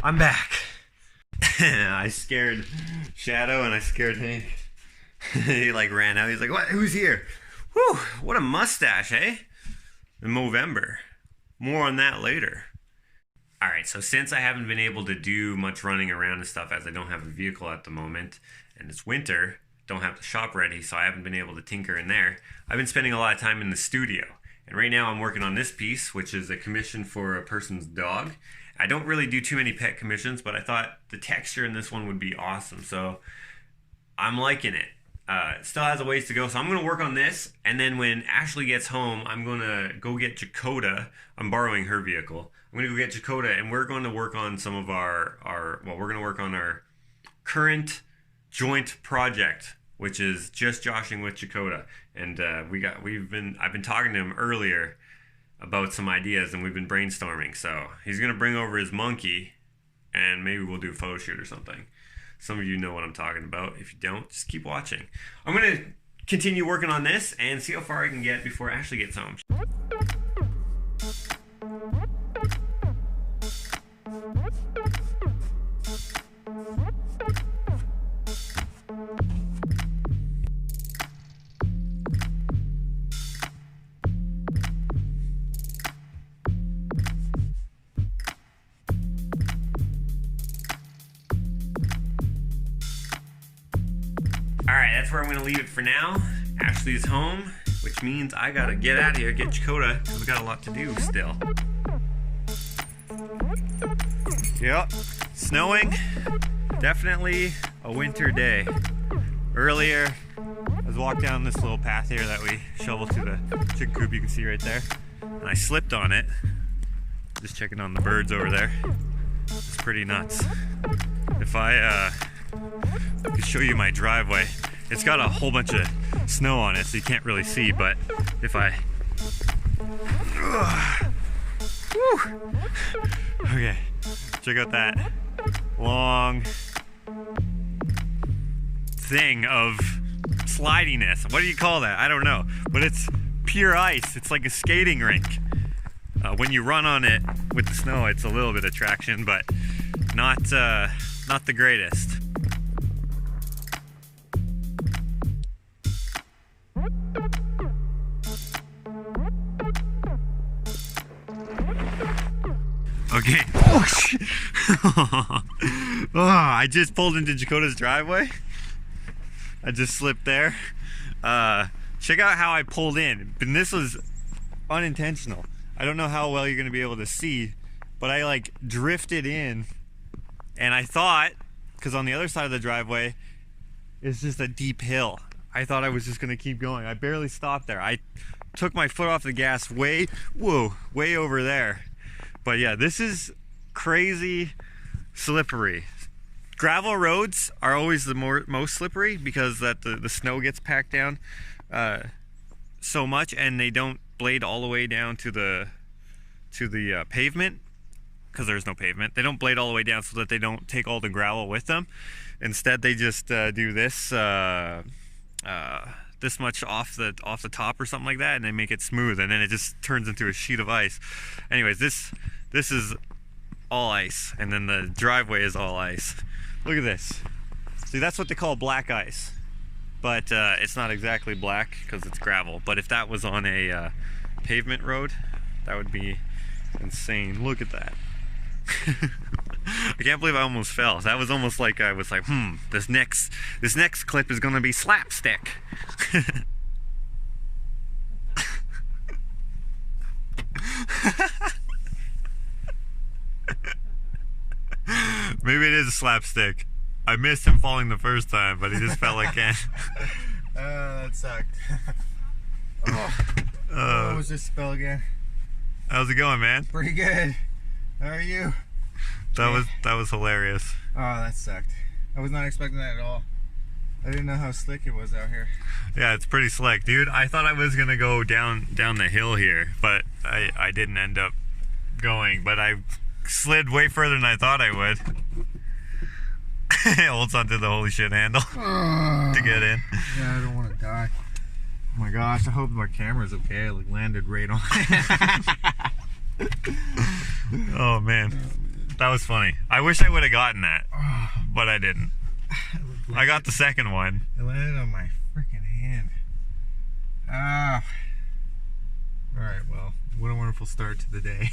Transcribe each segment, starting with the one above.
I'm back. I scared Shadow and I scared Hank. He like ran out. He's like, "What? Who's here?" Whew! What a mustache, eh? Movember. More on that later. Alright, so since I haven't been able to do much running around and stuff, as I don't have a vehicle at the moment, and it's winter, don't have the shop ready, so I haven't been able to tinker in there, I've been spending a lot of time in the studio. And right now I'm working on this piece, which is a commission for a person's dog. I don't really do too many pet commissions, but I thought the texture in this one would be awesome, so I'm liking it. It still has a ways to go, so I'm going to work on this, and then when Ashley gets home, I'm going to go get JAKOTA. I'm borrowing her vehicle. I'm going to go get JAKOTA, and we're going to work on some of we're going to work on our current joint project, which is just joshing with JAKOTA. And I've been talking to him earlier about some ideas, and we've been brainstorming. So he's going to bring over his monkey, and maybe we'll do a photo shoot or something. Some of you know what I'm talking about. If you don't, just keep watching. I'm going to continue working on this and see how far I can get before Ashley gets home. Alright, that's where I'm going to leave it for now. Ashley's home, which means I gotta get out of here, get JAKOTA, because we got a lot to do still. Yep, snowing. Definitely a winter day. Earlier, I was walking down this little path here that we shovel to the chicken coop you can see right there, and I slipped on it. Just checking on the birds over there. It's pretty nuts. If I could show you my driveway. It's got a whole bunch of snow on it, so you can't really see, but if I... Okay, check out that long thing of slidiness. What do you call that? I don't know, but it's pure ice. It's like a skating rink. When you run on it with the snow, it's a little bit of traction, but not the greatest. Okay. Oh, I just pulled into JAKOTA's driveway. I just slipped there. Check out how I pulled in. And this was unintentional. I don't know how well you're going to be able to see, but I like drifted in, and I thought, because on the other side of the driveway is just a deep hill, I thought I was just going to keep going. I barely stopped there. I took my foot off the gas way over there. But yeah, this is crazy slippery. Gravel roads are always the most slippery because that the snow gets packed down so much, and they don't blade all the way down to the pavement, because there's no pavement. They don't blade all the way down so that they don't take all the gravel with them. Instead, they just do this this much off the top or something like that, and they make it smooth, and then it just turns into a sheet of ice. Anyways, this is all ice, and then the driveway is all ice. Look at this. See, that's what they call black ice, but it's not exactly black because it's gravel. But if that was on a pavement road, that would be insane. Look at that. I can't believe I almost fell. That was almost like I was like, this next clip is gonna be slapstick. Maybe it is a slapstick. I missed him falling the first time, but he just felt like it. That sucked. What was this spell again? How's it going, man? Pretty good. How are you? That was hilarious. Oh, that sucked. I was not expecting that at all. I didn't know how slick it was out here. Yeah, it's pretty slick, dude. I thought I was gonna go down the hill here, but I didn't end up going. But I slid way further than I thought I would. It holds onto the holy shit handle to get in. Yeah, I don't want to die. Oh my gosh, I hope my camera's okay. I like landed right on it. Oh man, that was funny. I wish I would have gotten that, but I didn't. I got the second one. It landed on my freaking hand. Ah. All right. Well, what a wonderful start to the day.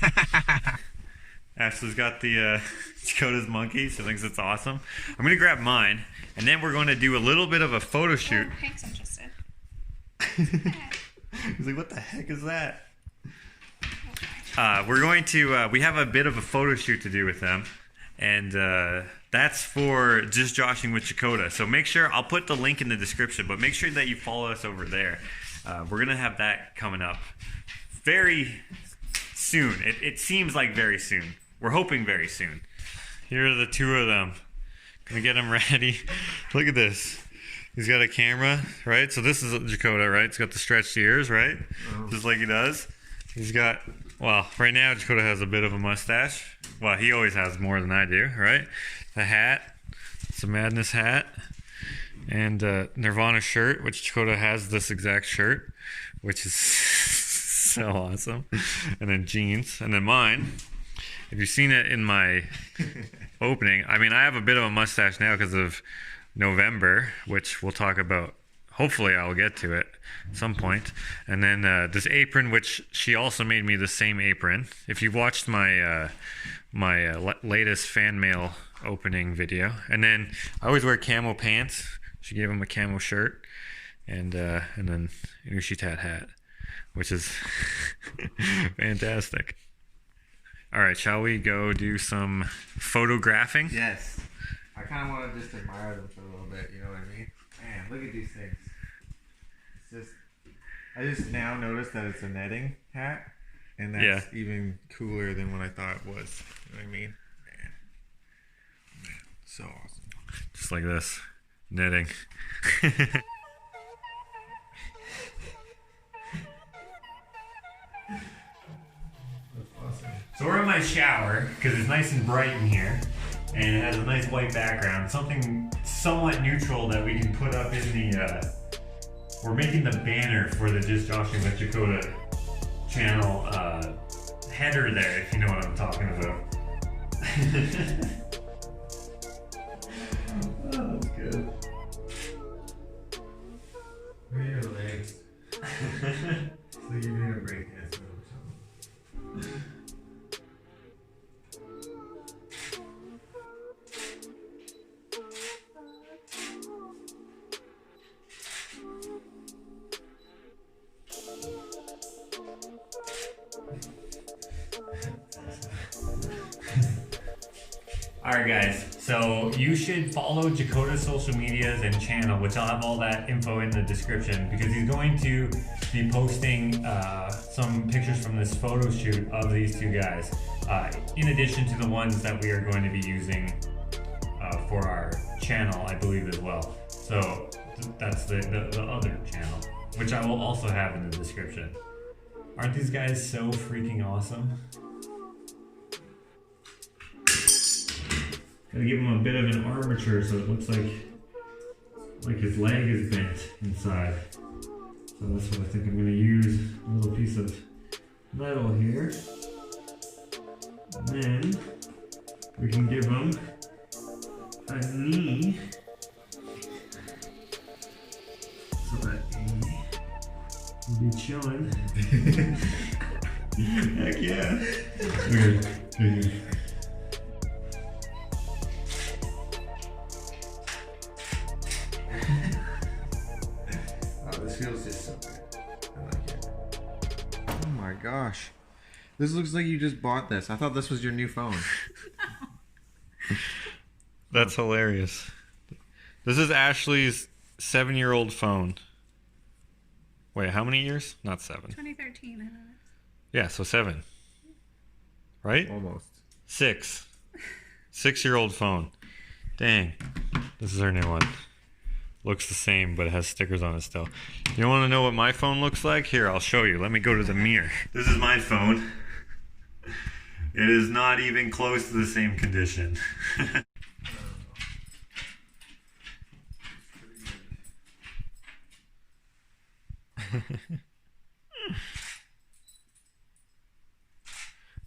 Ashley's got the JAKOTA's monkey. She thinks it's awesome. I'm gonna grab mine, and then we're going to do a little bit of a photo shoot. Oh, Hank's interested. He's like, "What the heck is that?" We're going to. We have a bit of a photo shoot to do with them, and that's for Just Joshing with JAKOTA. So make sure I'll put the link in the description, but make sure that you follow us over there. We're gonna have that coming up very soon. It seems like very soon. We're hoping very soon. Here are the two of them. Gonna get them ready. Look at this. He's got a camera, right? So this is JAKOTA, right? He's got the stretched ears, right? Oh. Just like he does. He's got, well, right now JAKOTA has a bit of a mustache. Well, he always has more than I do, right? The hat. It's a Madness hat. And Nirvana shirt, which JAKOTA has this exact shirt, which is so awesome. And then jeans. And then mine. If you've seen it in my opening, I mean, I have a bit of a mustache now because of Movember, which we'll talk about. Hopefully I'll get to it at some point. And then this apron, which she also made me the same apron. If you've watched my latest fan mail opening video. And then I always wear camo pants. She gave him a camo shirt. And then a Ushitat hat, which is fantastic. All right, shall we go do some photographing? Yes. I kind of want to just admire them for a little bit, you know what I mean? Man, look at these things. It's just, I just now noticed that it's a netting hat, and that's even cooler than what I thought it was. You know what I mean? Man, so awesome. Just like this, netting. So we're in my shower because it's nice and bright in here, and it has a nice white background. Something somewhat neutral that we can put up in the. We're making the banner for the Just Joshing with JAKOTA channel header there, if you know what I'm talking about. Oh, that's good. Where are your legs? So you're doing a break dance or something. Alright guys, so you should follow JAKOTA's social medias and channel, which I'll have all that info in the description, because he's going to be posting some pictures from this photo shoot of these two guys, in addition to the ones that we are going to be using for our channel, I believe, as well. So that's the other channel, which I will also have in the description. Aren't these guys so freaking awesome? Gotta give him a bit of an armature so it looks like his leg is bent inside. So that's what I think I'm gonna use. A little piece of metal here. And then we can give him a knee. So that he will be chilling. Heck yeah. Okay. Feels just so good. I like it. Oh my gosh. This looks like you just bought this. I thought this was your new phone. That's hilarious. This is Ashley's 7-year-old phone. Wait, how many years? Not 7. 2013, I know. Yeah, so 7. Right? Almost. 6. 6-year-old phone. Dang. This is her new one. Looks the same, but it has stickers on it still. You want to know what my phone looks like? Here, I'll show you. Let me go to the mirror. This is my phone. It is not even close to the same condition.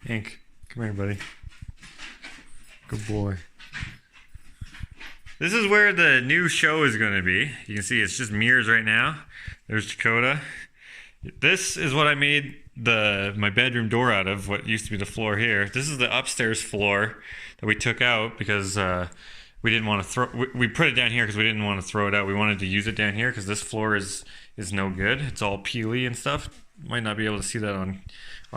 Hank, Come here, buddy. Good boy. This is where the new show is going to be. You can see it's just mirrors right now. There's JAKOTA. This is what I made my bedroom door out of, what used to be the floor here. This is the upstairs floor that we took out because we didn't want to throw. We put it down here because we didn't want to throw it out. We wanted to use it down here because this floor is no good. It's all peely and stuff. Might not be able to see that on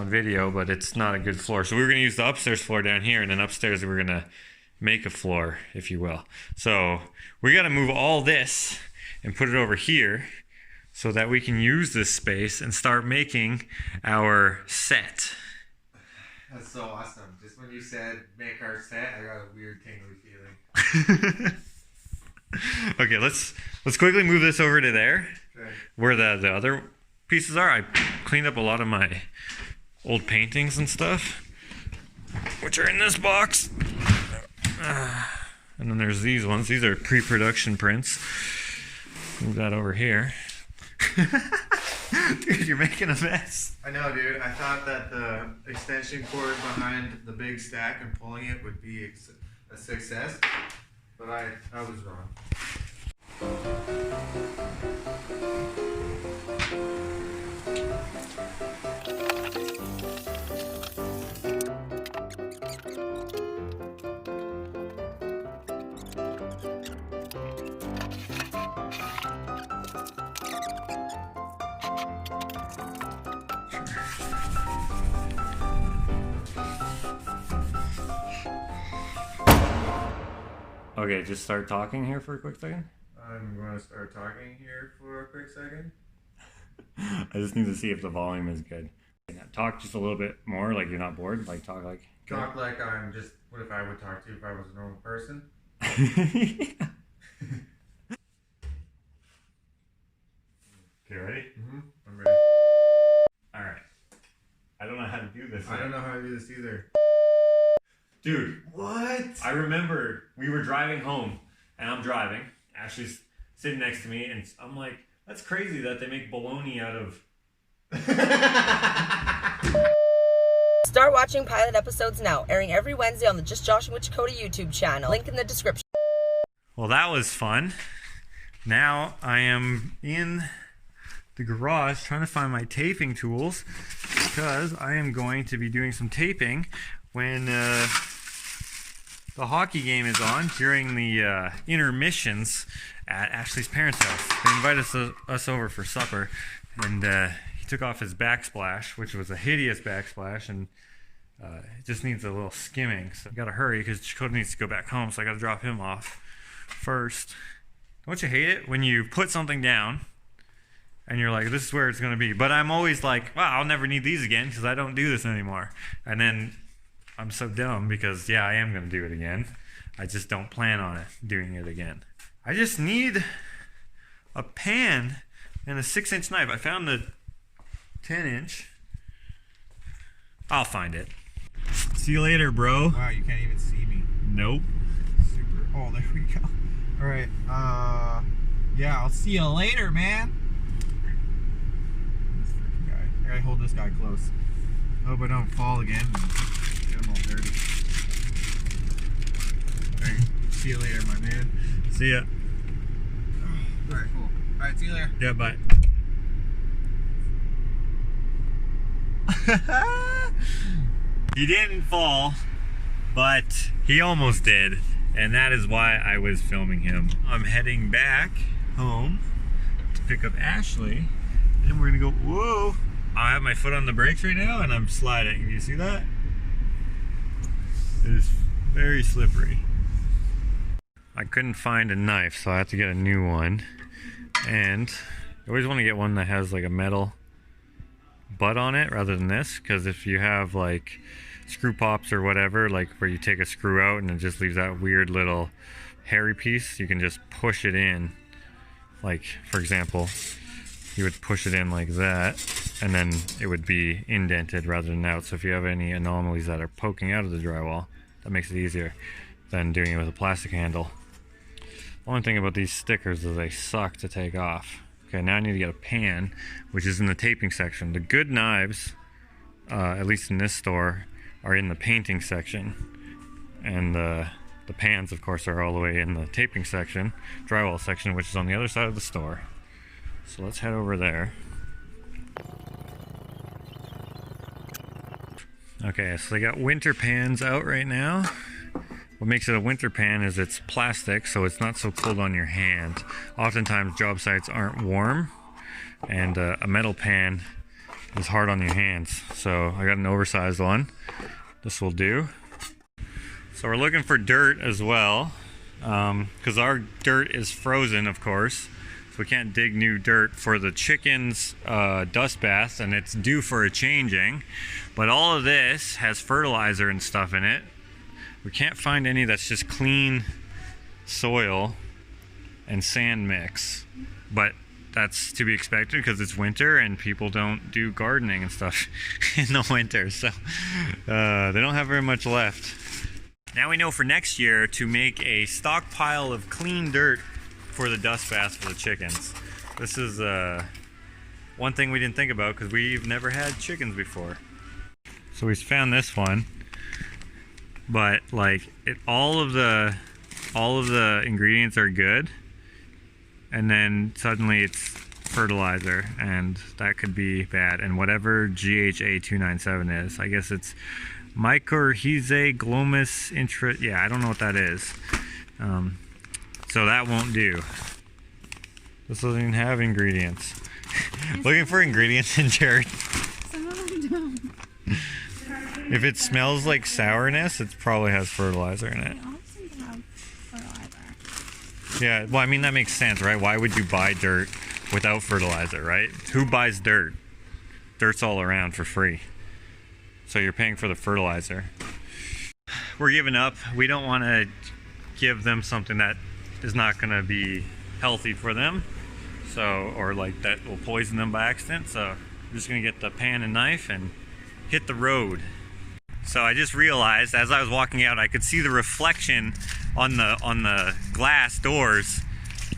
video, but it's not a good floor. So we were going to use the upstairs floor down here, and then upstairs we were going to make a floor, if you will. So we got to move all this and put it over here so that we can use this space and start making our set. That's so awesome. Just when you said make our set, I got a weird tingly feeling. Okay, let's quickly move this over to there, Okay. where the other pieces are. I cleaned up a lot of my old paintings and stuff, which are in this box. And then there's these ones. These are pre-production prints. Move that over here. Dude, you're making a mess. I know, dude. I thought that the extension cord behind the big stack and pulling it would be a success, but I was wrong. Okay, just start talking here for a quick second. I'm going to start talking here for a quick second. I just need to see if the volume is good. Talk just a little bit more, like you're not bored. Like talk like. Talk like I'm just. What if I would talk to you if I was a normal person? Okay, ready? I'm ready. All right. I don't know how to do this. I don't know how to do this either. Dude, What? I remember we were driving home, and I'm driving. Ashley's sitting next to me, and I'm like, that's crazy that they make bologna out of... Start watching pilot episodes now, airing every Wednesday on the Just Joshing with JAKOTA YouTube channel. Link in the description. Well, that was fun. Now I am in the garage trying to find my taping tools because I am going to be doing some taping when the hockey game is on during the intermissions at Ashley's parents' house. They invited us over for supper, and he took off his Backsplash, which was a hideous Backsplash, and it just needs a little skimming. So I gotta hurry because JAKOTA needs to go back home, so I gotta drop him off first. Don't you hate it when you put something down and you're like, this is where it's gonna be? But I'm always like, wow, I'll never need these again because I don't do this anymore. And then I'm so dumb because, yeah, I am going to do it again. I just don't plan on it doing it again. I just need a pan and a 6-inch knife. I found the 10-inch. I'll find it. See you later, bro. Wow, you can't even see me. Nope. Super. Oh, there we go. All right. Yeah, I'll see you later, man. This freaking guy. I gotta hold this guy close. Hope I don't fall again. Get him all dirty. Alright, see you later, my man. See ya. Alright, cool. Alright, see you later. Yeah, bye. He didn't fall, but he almost did. And that is why I was filming him. I'm heading back home to pick up Ashley. And we're gonna go, whoa. I have my foot on the brakes right now and I'm sliding. Do you see that? It is very slippery. I couldn't find a knife, so I have to get a new one. And you always want to get one that has like a metal butt on it rather than this, because if you have like screw pops or whatever, like where you take a screw out and it just leaves that weird little hairy piece, you can just push it in. Like, for example, you would push it in like that, and then it would be indented rather than out. So if you have any anomalies that are poking out of the drywall, that makes it easier than doing it with a plastic handle. The only thing about these stickers is they suck to take off. Okay, now I need to get a pan, which is in the taping section. The good knives, at least in this store, are in the painting section, and the pans, of course, are all the way in the taping section, drywall section, which is on the other side of the store. So let's head over there. Okay, so they got winter pans out right now. What makes it a winter pan is it's plastic, so it's not so cold on your hand. Oftentimes job sites aren't warm, and a metal pan is hard on your hands. So I got an oversized one. This will do. So we're looking for dirt as well, because our dirt is frozen, of course. So we can't dig new dirt for the chickens' dust bath, and it's due for a changing. But all of this has fertilizer and stuff in it. We can't find any that's just clean soil and sand mix. But that's to be expected because it's winter and people don't do gardening and stuff in the winter. So they don't have very much left. Now we know for next year to make a stockpile of clean dirt for the dust bath for the chickens. This is one thing we didn't think about because we've never had chickens before. So we found this one, but like all of the ingredients are good, and then suddenly it's fertilizer, and that could be bad. And whatever GHA 297 is, I guess it's mycorrhizae glomus intra. Yeah, I don't know what that is. So that won't do. This doesn't even have ingredients. Looking for ingredients in dirt. Some of them don't. If it smells like sourness, it probably has fertilizer in it. They all seem to have fertilizer. Yeah, well, I mean, that makes sense, right? Why would you buy dirt without fertilizer, right? Who buys dirt? Dirt's all around for free. So you're paying for the fertilizer. We're giving up. We don't want to give them something that is not going to be healthy for them. So, or like that will poison them by accident. So I'm just going to get the pan and knife and hit the road. So I just realized as I was walking out, I could see the reflection on the glass doors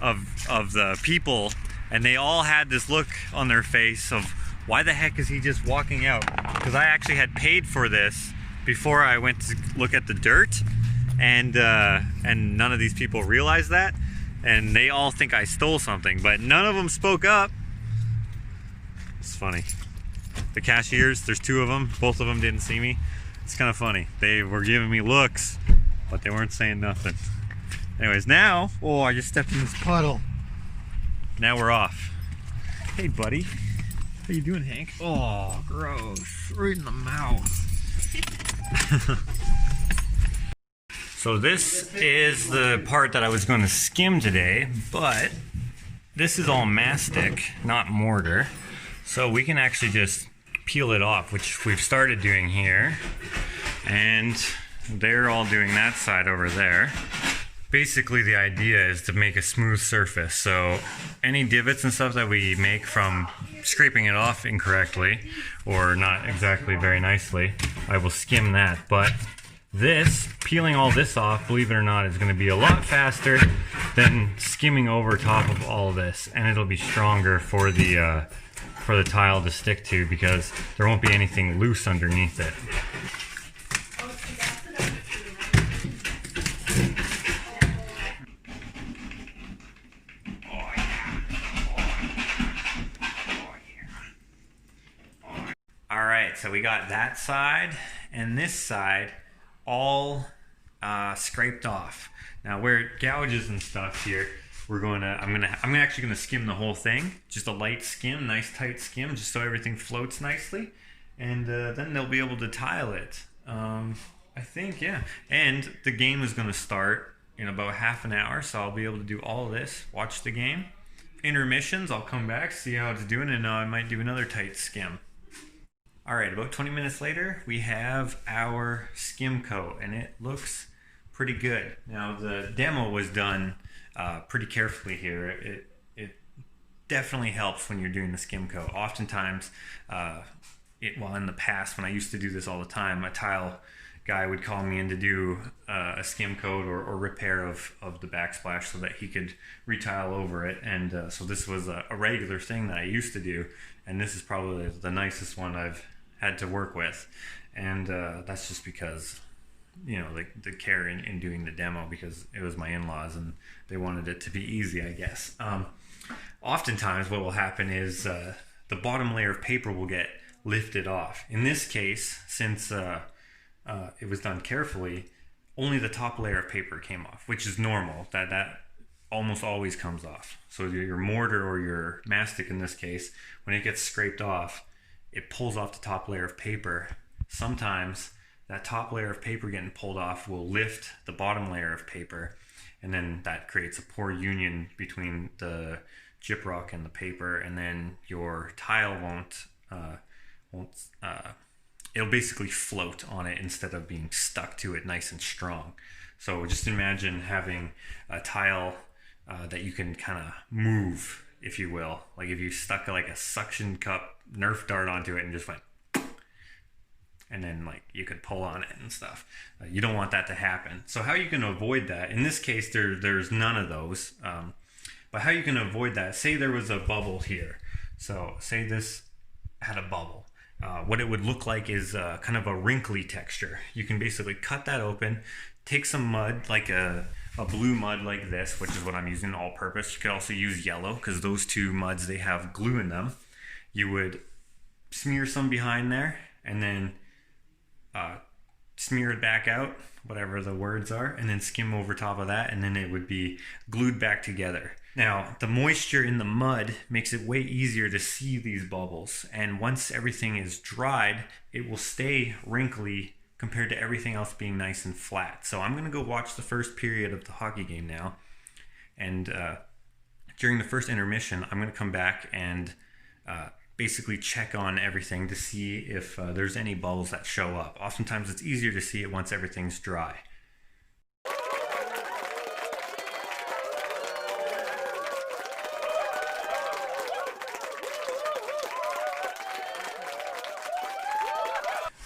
of the people, and they all had this look on their face of why the heck is he just walking out? Because I actually had paid for this before I went to look at the dirt, and none of these people realized that, and they all think I stole something, but none of them spoke up. It's funny. The cashiers, there's two of them, both of them didn't see me. It's kind of funny. They were giving me looks, but they weren't saying nothing. Anyways, now, oh, I just stepped in this puddle. Now we're off. Hey, buddy. How you doing, Hank? Oh, gross. Right in the mouth. So this is the part that I was going to skim today, but this is all mastic, not mortar. So we can actually just peel it off, which we've started doing here. And they're all doing that side over there. Basically the idea is to make a smooth surface. So any divots and stuff that we make from scraping it off incorrectly or not exactly very nicely, I will skim that. But this, peeling all this off, believe it or not, is going to be a lot faster than skimming over top of all of this, and it'll be stronger for the tile to stick to because there won't be anything loose underneath it. All right, so we got that side and this side all scraped off. Now where it gouges and stuff here, I'm actually gonna skim the whole thing, just a light skim, nice tight skim, just so everything floats nicely, and then they'll be able to tile it. I think, yeah. And the game is gonna start in about half an hour, so I'll be able to do all of this, watch the game. Intermissions, I'll come back, see how it's doing, and I might do another tight skim. All right, about 20 minutes later, we have our skim coat, and it looks pretty good. Now, the demo was done pretty carefully here. It definitely helps when you're doing the skim coat. Oftentimes, in the past, when I used to do this all the time, a tile guy would call me in to do a skim coat or repair of the backsplash so that he could retile over it. And so this was a regular thing that I used to do, and this is probably the nicest one I've had to work with, and that's just because, you know, the care in doing the demo, because it was my in-laws and they wanted it to be easy, I guess. Oftentimes what will happen is the bottom layer of paper will get lifted off. In this case, since it was done carefully, only the top layer of paper came off, which is normal. That almost always comes off. So your mortar or your mastic in this case, when it gets scraped off, it pulls off the top layer of paper. Sometimes that top layer of paper getting pulled off will lift the bottom layer of paper, and then that creates a poor union between the gyprock and the paper, and then your tile it'll basically float on it instead of being stuck to it nice and strong. So just imagine having a tile that you can kind of move, if you will. Like if you stuck like a suction cup Nerf dart onto it and just went, and then like you could pull on it and stuff. You don't want that to happen. So how you can avoid that, in this case there's none of those, but how you can avoid that, say there was a bubble here. So say this had a bubble. What it would look like is kind of a wrinkly texture. You can basically cut that open, take some mud, like a blue mud like this, which is what I'm using, all purpose. You could also use yellow, because those two muds, they have glue in them. You would smear some behind there, and then smear it back out, whatever the words are, and then skim over top of that, and then it would be glued back together. Now, the moisture in the mud makes it way easier to see these bubbles, and once everything is dried, it will stay wrinkly compared to everything else being nice and flat. So I'm going to go watch the first period of the hockey game now, and during the first intermission, I'm going to come back and basically check on everything to see if there's any bubbles that show up. Oftentimes it's easier to see it once everything's dry.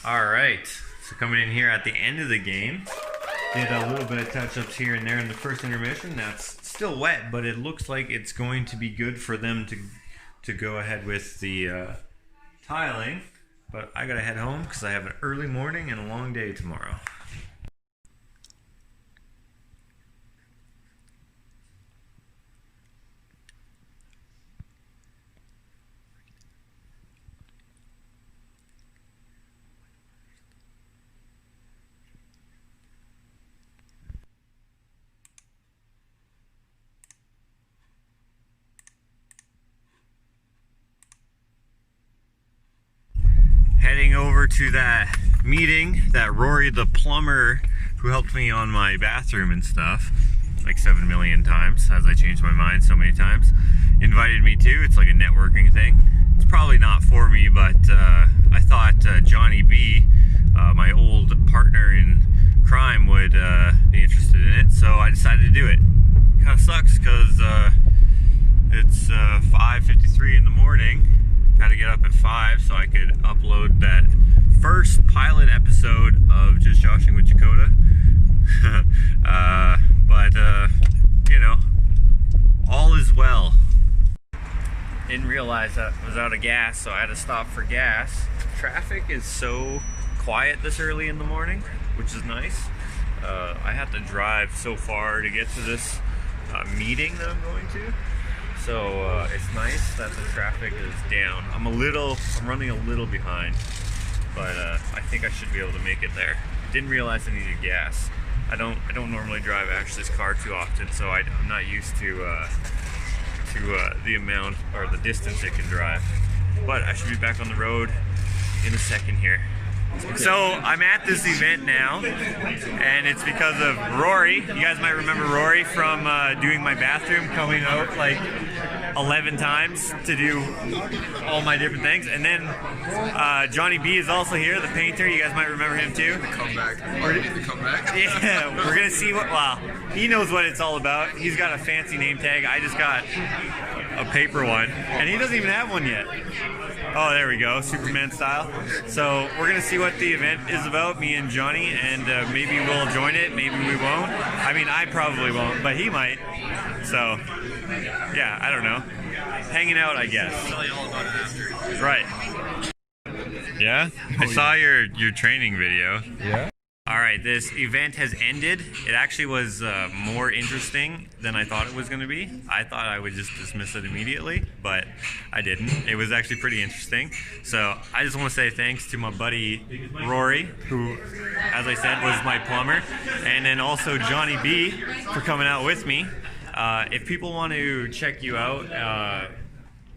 Alright, so coming in here at the end of the game, did a little bit of touch-ups here and there in the first intermission. That's still wet, but it looks like it's going to be good for them to go ahead with the tiling. But I gotta head home because I have an early morning and a long day tomorrow. Heading over to that meeting that Rory, the plumber who helped me on my bathroom and stuff, like 7 million times, as I changed my mind so many times, invited me to. It's like a networking thing. It's probably not for me, but I thought Jonny B, my old partner in crime, would be interested in it, so I decided to do it. Kind of sucks because it's 5:53 in the morning. Had to get up at 5 so I could upload that first pilot episode of Just Joshing with JAKOTA. But you know, all is well. Didn't realize that I was out of gas, so I had to stop for gas. Traffic is so quiet this early in the morning, which is nice. I have to drive so far to get to this meeting that I'm going to. So it's nice that the traffic is down. I'm running a little behind, but I think I should be able to make it there. Didn't realize I needed gas. I don't normally drive Ashley's car too often, so I'm not used to the amount or the distance it can drive. But I should be back on the road in a second here. So I'm at this event now, and it's because of Rory. You guys might remember Rory from doing my bathroom, coming out like 11 times to do all my different things. And then Jonny B is also here, the painter. You guys might remember him too. The comeback. Yeah, we're gonna see he knows what it's all about. He's got a fancy name tag. I just got a paper one, and he doesn't even have one yet. Oh, there we go, Superman style. So we're gonna see what the event is about, me and Jonny, and maybe we'll join it, maybe we won't. I mean, I probably won't, but he might. So, yeah, I don't know. Hanging out, I guess. I'll tell you all about it after. Right. Yeah? I saw your training video. Yeah. Alright, this event has ended. It actually was more interesting than I thought it was going to be. I thought I would just dismiss it immediately, but I didn't. It was actually pretty interesting. So I just want to say thanks to my buddy Rory, who, as I said, was my plumber, and then also Jonny B for coming out with me. If people want to check you out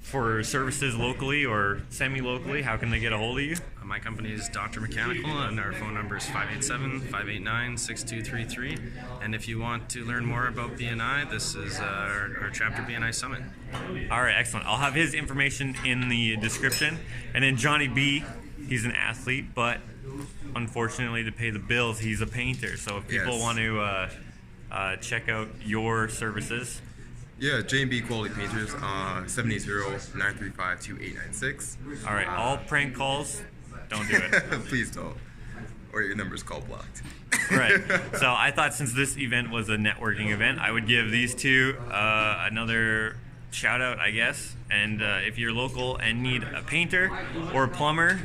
for services locally or semi-locally, how can they get a hold of you? My company is Dr. Mechanical, and our phone number is 587-589-6233. And if you want to learn more about BNI, this is our Chapter BNI Summit. All right, excellent. I'll have his information in the description. And then Jonny B, he's an athlete, but unfortunately to pay the bills, he's a painter. So if people want to check out your services. Yeah, J&B Quality Painters, 780-935-2896. All right, all prank calls, don't do it. Please don't, or your number's call blocked. Right. So I thought since this event was a networking event, I would give these two another shout out, I guess. And if you're local and need a painter or a plumber,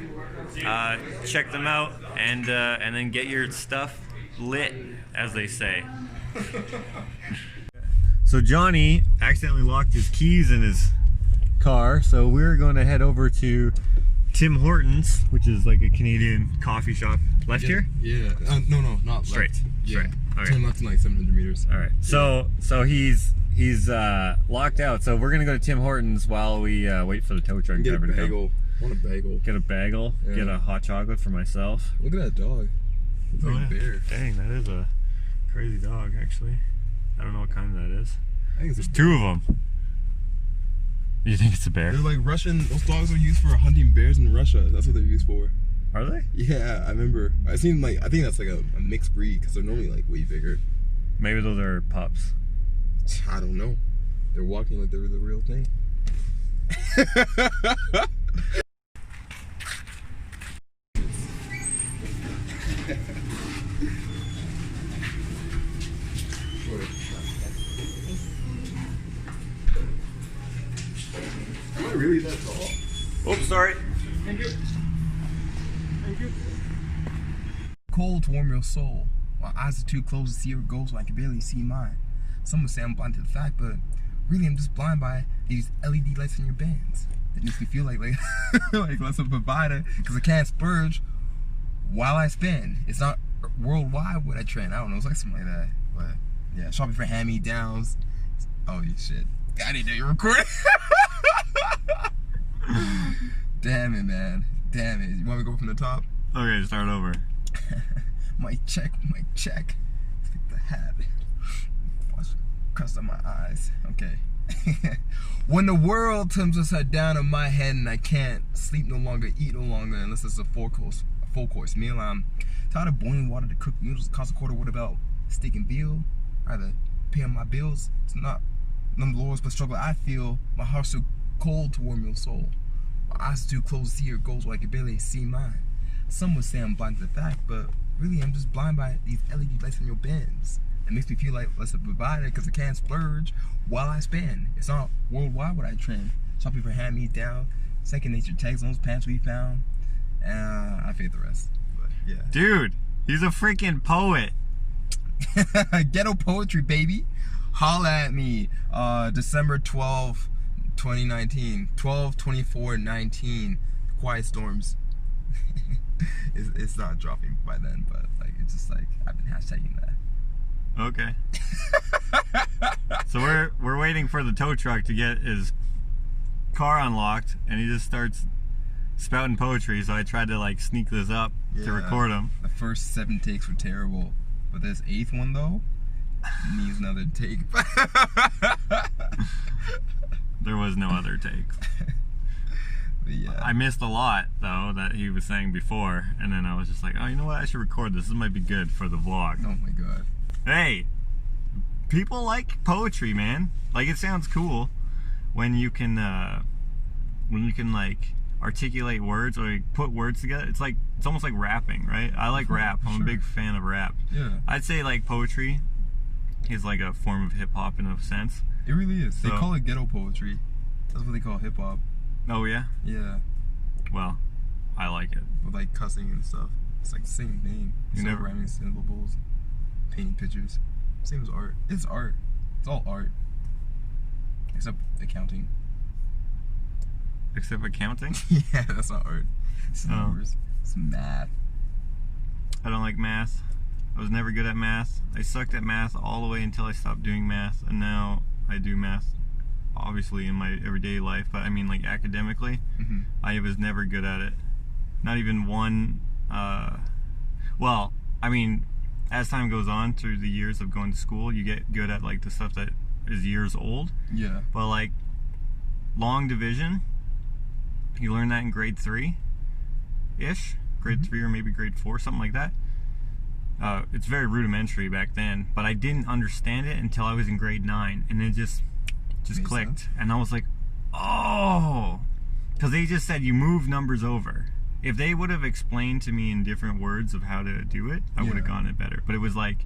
check them out and then get your stuff lit, as they say. So Jonny accidentally locked his keys in his car, so we're going to head over to Tim Hortons, which is like a Canadian coffee shop. Left here? Yeah. No, not straight. left. Straight. Yeah. Okay. Turn left in like 700 meters. All right. So he's locked out. So we're gonna go to Tim Hortons while we wait for the tow truck Get a driver to come. bagel. I want a bagel. Get a bagel. Yeah. Get a hot chocolate for myself. Look at that dog. It's like a bear. Dang, that is a crazy dog, actually. I don't know what kind that is. I think it's There's two of them. You think it's a bear? They're like Russian. Those dogs are used for hunting bears in Russia. That's what they're used for. Are they? Yeah, I remember. I think that's like a mixed breed because they're normally like way bigger. Maybe those are pups. I don't know. They're walking like they're the real thing. Am I really that tall? Oops, sorry. Thank you. Thank you. Cold to warm your soul. My eyes are too closed to see your goals, so I can barely see mine. Some would say I'm blind to the fact, but really I'm just blind by these LED lights in your bands. That makes me feel like like less of a provider, because I can't splurge while I spend. It's not worldwide what I trend. I don't know, it's like something like that. But yeah, shopping for hand-me-downs. Oh shit. I didn't know you were recording. Damn it, man. Damn it. You want me to go from the top? Okay, start over. Mic check, mic check. Let's get the hat. Watch crust on my eyes. Okay. When the world turns upside down on my head and I can't sleep no longer, eat no longer, unless it's a full course meal. I'm tired of boiling water to cook noodles that cost a quarter. What about steak and veal? Either paying my bills. It's not none of the Lord's but struggle I feel. My heart's too cold to warm your soul. My eyes are too closed to see your goals, so I can barely see mine. Some would say I'm blind to the fact, but really I'm just blind by these LED lights in your bins. It makes me feel like less of a provider because I can't splurge while I spend. It's not worldwide what I trend. Shopping for hand-me-down, second nature tags on those pants we found. I fade the rest, but yeah. Dude, he's a freaking poet. Ghetto poetry, baby. Holla at me. December 12, 2019. 12/24/19. Quiet Storms. It's not dropping by then, but like it's just like I've been hashtagging that. Okay. So we're waiting for the tow truck to get his car unlocked, and he just starts spouting poetry. So I tried to like sneak this up to record him. The first 7 takes were terrible, but this 8th one though needs another take. There was no other takes. Yeah. I missed a lot though that he was saying before, and then I was just like, oh, you know what? I should record this. This might be good for the vlog. Oh my god. Hey, people like poetry, man. Like it sounds cool when you can like articulate words or like, put words together. It's almost like rapping, right? I like rap. I'm a big fan of rap. Yeah. I'd say like poetry is like a form of hip hop in a sense. It really is. They So- call it ghetto poetry. That's what they call hip hop. Oh yeah. Yeah. Well, I like it. With like cussing and stuff. It's like the same thing. You never rhyming syllables, painting pictures. Same as art. It's art. It's all art. Except accounting. Except accounting? Yeah, that's not art. It's numbers. It's math. I don't like math. I was never good at math. I sucked at math all the way until I stopped doing math, and now I do math obviously in my everyday life, but I mean like academically, I was never good at it. Not even one, well, I mean, as time goes on through the years of going to school, you get good at like the stuff that is years old. Yeah. But like long division, you learn that in grade 3-ish, grade 3 or maybe grade 4, something like that. It's very rudimentary back then, but I didn't understand it until I was in grade 9, and it just clicked sense. And I was like, oh, because they just said you move numbers over. If they would have explained to me in different words of how to do it, I would have gotten it better. But it was like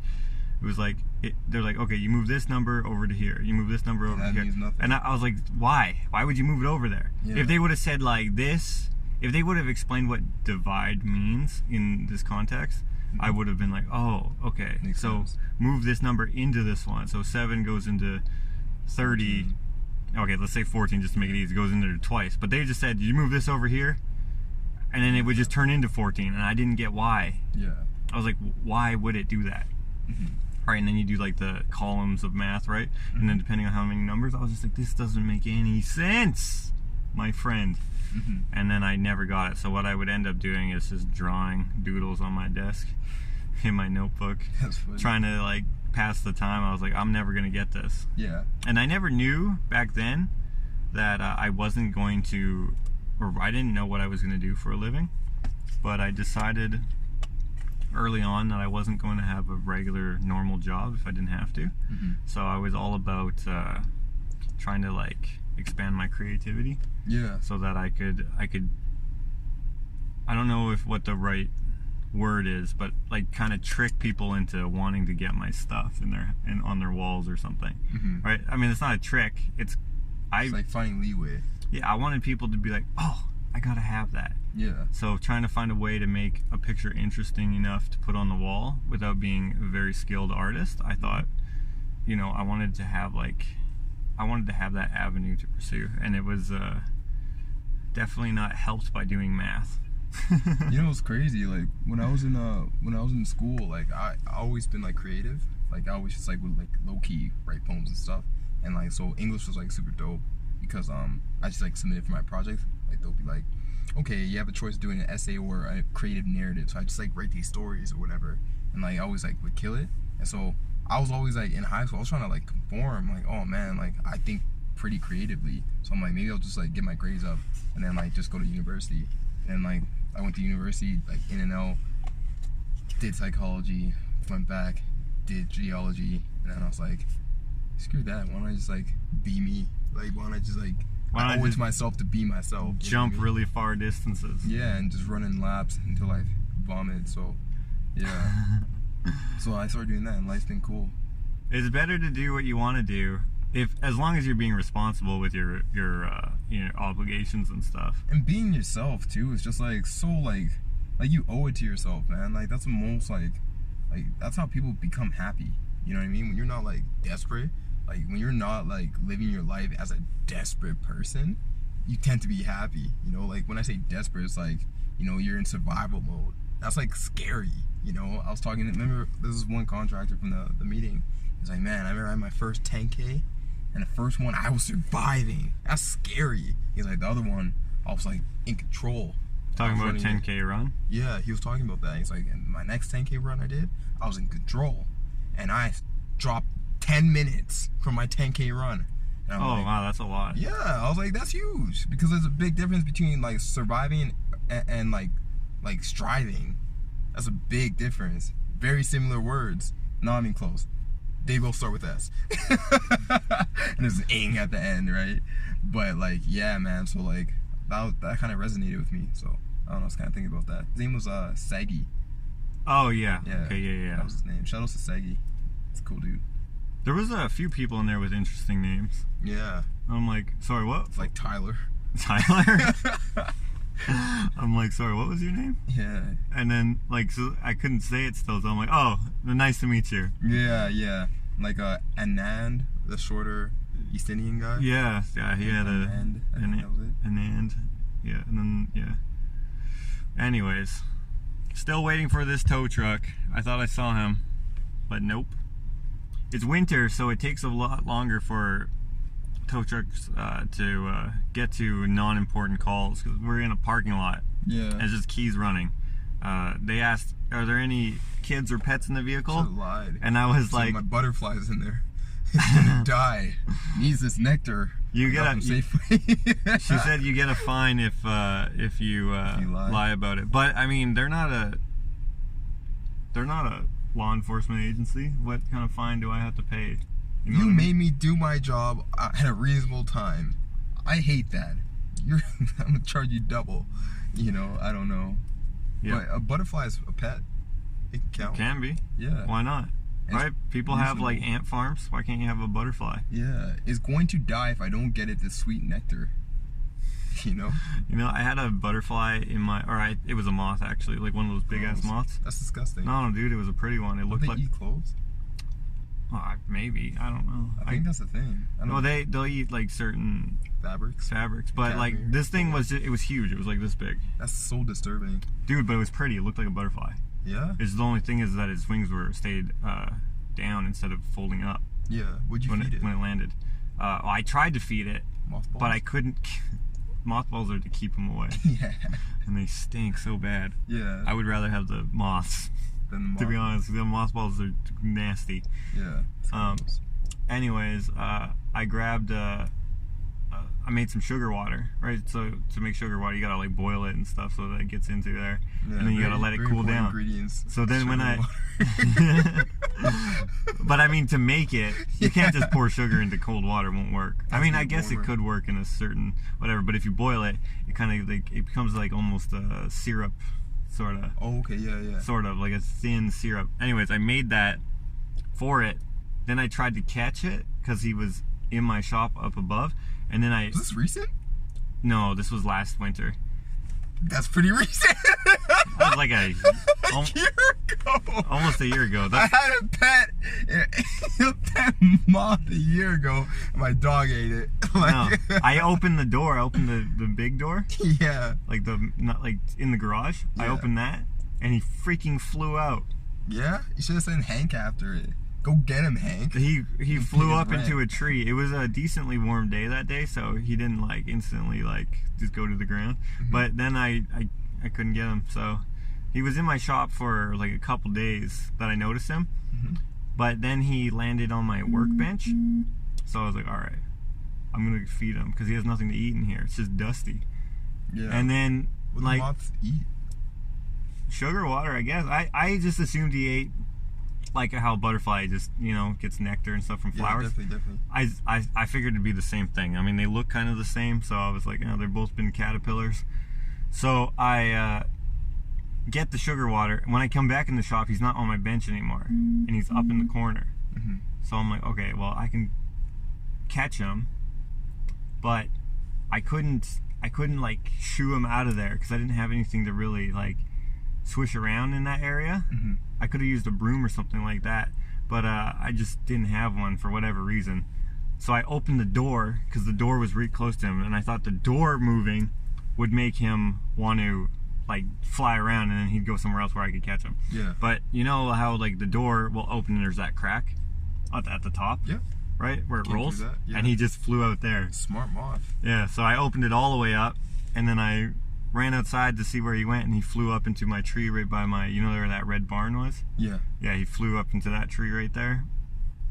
they're like, okay, you move this number over to here, you move this number over to here, and I was like, why would you move it over there? If they would have said like this, if they would have explained what divide means in this context, I would have been like, oh, okay, makes sense. Move this number into this one. So 7 goes into 30. Okay, let's say 14 just to make it easy. It goes into there twice. But they just said, you move this over here, and then it would just turn into 14, and I didn't get why. Yeah. I was like, why would it do that? Right, and then you do like the columns of math, right? And then depending on how many numbers, I was just like, this doesn't make any sense, my friend. And then I never got it. So what I would end up doing is just drawing doodles on my desk in my notebook, trying to like pass the time. I was like, I'm never gonna get this. Yeah. And I never knew back then that I wasn't going to, or I didn't know what I was gonna do for a living. But I decided early on that I wasn't going to have a regular normal job if I didn't have to. So I was all about trying to like expand my creativity. Yeah. So that I could I don't know if what the right word is, but like kind of trick people into wanting to get my stuff on their walls or something. Right? I mean, it's not a trick. It's like finding leeway. Yeah, I wanted people to be like, "Oh, I got to have that." Yeah. So trying to find a way to make a picture interesting enough to put on the wall without being a very skilled artist, I thought, you know, I wanted to have that avenue to pursue, and it was definitely not helped by doing math. You know, it's crazy. Like when I was in school, like I always been like creative. Like I always just like would like low key write poems and stuff, and like so English was like super dope because I just like submitted for my project. Like they'll be like, okay, you have a choice of doing an essay or a creative narrative. So I just like write these stories or whatever, and like I always like would kill it. And so I was always like in high school, I was trying to like conform, like, oh man, like I think pretty creatively. So I'm like, maybe I'll just like get my grades up and then like just go to university. And like I went to university, like in and out, did psychology, went back, did geology, and then I was like, screw that, why don't I just like be me? Like why don't I just like I owe it to myself to be myself. Jump really far distances. Yeah, and just run in laps until I vomit. So yeah. So I started doing that, and life's been cool. It's better to do what you want to do, as long as you're being responsible with your obligations and stuff. And being yourself too is just like so like you owe it to yourself, man. Like that's the most like that's how people become happy. You know what I mean? When you're not like desperate, like when you're not like living your life as a desperate person, you tend to be happy. You know, like when I say desperate, it's like, you know, you're in survival mode. That's like scary. You know, I was talking, remember, this is one contractor from the meeting. He's like, man, I remember I had my first 10K, and the first one, I was surviving. That's scary. He's like, the other one, I was like in control. Talking about a 10K run? Yeah, he was talking about that. He's like, and my next 10K run I did, I was in control. And I dropped 10 minutes from my 10K run. Oh, like, wow, that's a lot. Yeah, I was like, that's huge. Because there's a big difference between like surviving and like striving. That's a big difference. Very similar words. Not even close. They both start with S. And there's an ing at the end, right? But like, yeah, man. So like, that kind of resonated with me. So I don't know. I was kind of thinking about that. His name was Saggy. Oh yeah. Okay, yeah. That was his name. Shout out to Saggy. It's a cool dude. There was a few people in there with interesting names. Yeah. I'm like, sorry, what? It's like Tyler. Tyler? I'm like, sorry, what was your name? Yeah. And then, like, so I couldn't say it still, so I'm like, oh, nice to meet you. Yeah. Like Anand, the shorter East Indian guy. Yeah, he had Anand, I think that was it. Anand. Yeah, and then, yeah. Anyways, still waiting for this tow truck. I thought I saw him, but nope. It's winter, so it takes a lot longer for tow trucks to get to non-important calls, because we're in a parking lot. Yeah. And it's just keys running. They asked, are there any kids or pets in the vehicle? I lied. And I was like, my butterfly's in there. It's gonna die. Needs this nectar. You get a. She said you get a fine if you lie about it. But I mean, they're not a law enforcement agency. What kind of fine do I have to pay? You know You what I made mean? me do my job at a reasonable time. I hate that. I'm gonna charge you double. You know, I don't know. Yeah. But a butterfly is a pet. It can count. Can be. Yeah. Why not? It's Right? People have like reasonable. ant farms. Why can't you have a butterfly? Yeah. It's going to die if I don't get it the sweet nectar. You know? You know, I had a butterfly in my, it was a moth actually, like one of those big ass moths. That's disgusting. No, dude, it was a pretty one. It looked They like, eat clothes? maybe, I don't know. I think that's the thing. I don't Well, know. they'll eat like certain Fabrics? but like Caviar. this thing was huge. It was like this big, That's so disturbing. dude. But it was pretty. It looked like a butterfly. Yeah? It's the only thing is that its wings stayed down instead of folding up Yeah. Would you feed it? when it landed. I tried to feed it, Mothballs? but I couldn't. Mothballs are to keep them away, Yeah. and they stink so bad. Yeah. I would rather have the moths. Then To be honest, the mothballs are nasty. Yeah. It's Anyways, I grabbed. I made some sugar water, right? So to make sugar water, you gotta like boil it and stuff so that it gets into there, Yeah, and then you gotta let it cool down. Ingredients. So then when Sugar water. but I mean, to make it, you can't just pour sugar into cold water; it won't work. I mean, I guess it could work in a certain whatever, but if you boil it, it kind of like it becomes like almost a syrup, sort of. Oh, okay, yeah. Sort of like a thin syrup. Anyways, I made that for it. Then I tried to catch it because he was in my shop up above, and then Was this recent? no, this was last winter. That's pretty recent. That was like a year ago. almost a year ago. I That's, had a pet moth a year ago. My dog ate it. no, I opened the door. I opened the big door, Yeah. like not like in the garage. I Yeah. opened that, and he freaking flew out. Yeah? You should have sent Hank after it. Go get him, Hank. He flew his up rent. into a tree. It was a decently warm day that day, so he didn't like instantly like just go to the ground. But then I couldn't get him, so he was in my shop for like a couple days that I noticed him. But then he landed on my workbench, so I was like, all right, I'm gonna feed him because he has nothing to eat in here. It's just dusty. Yeah. And then What do like moths eat? sugar water, I guess. I just assumed he ate like how a butterfly just, you know, gets nectar and stuff from flowers. Yeah, definitely. I figured it'd be the same thing. I mean, they look kind of the same, so I was like, they've both been caterpillars. So I get the sugar water. When I come back in the shop, he's not on my bench anymore, and he's up in the corner. So I'm like, okay, well, I can catch him, but I couldn't like shoo him out of there because I didn't have anything to really like swish around in that area. I could have used a broom or something like that, but I just didn't have one for whatever reason. So I opened the door because the door was really close to him, and I thought the door moving would make him want to like fly around, and then he'd go somewhere else where I could catch him. Yeah. But you know how like the door will open and there's that crack at the top, Yeah. right where it Came through rolls, that, yeah. and he just flew out there. Smart moth. Yeah, so I opened it all the way up, and then I ran outside to see where he went, and he flew up into my tree right by my, you know where that red barn was? Yeah. Yeah, he flew up into that tree right there,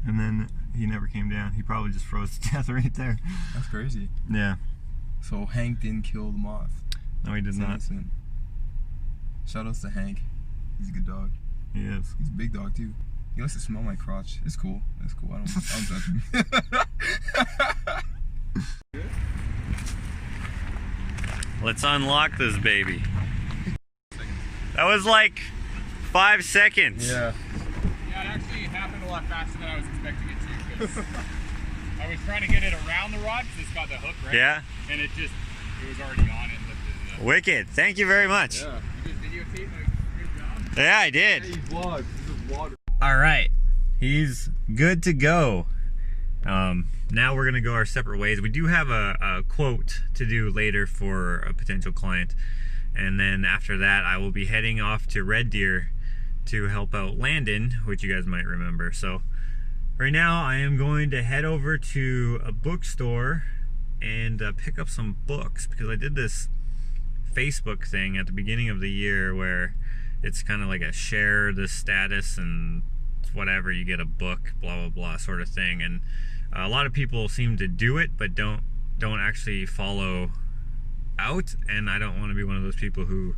and then he never came down. He probably just froze to death right there. That's crazy. Yeah, So Hank didn't kill the moth. no, he did It's not. innocent. Shout outs to Hank. He's a good dog. He is. He's a big dog too. He likes to smell my crotch. It's cool. It's cool. I don't judge him. Let's unlock this baby. That was like 5 seconds. Yeah. Yeah, it actually happened a lot faster than I was expecting it to, because I was trying to get it around the rod because it's got the hook, right? Yeah. And it was already on it and lifted it up. Wicked. Thank you very much. Yeah. You just videotaped a good job. Yeah, I did. He vlogged. He's a vlogger. All right. He's good to go. Now we're going to go our separate ways. We do have a quote to do later for a potential client. And then after that, I will be heading off to Red Deer to help out Landon, which you guys might remember. So right now I am going to head over to a bookstore and pick up some books, because I did this Facebook thing at the beginning of the year where it's kind of like a share the status and whatever, you get a book, blah blah blah sort of thing. And a lot of people seem to do it but don't actually follow out, and I don't want to be one of those people who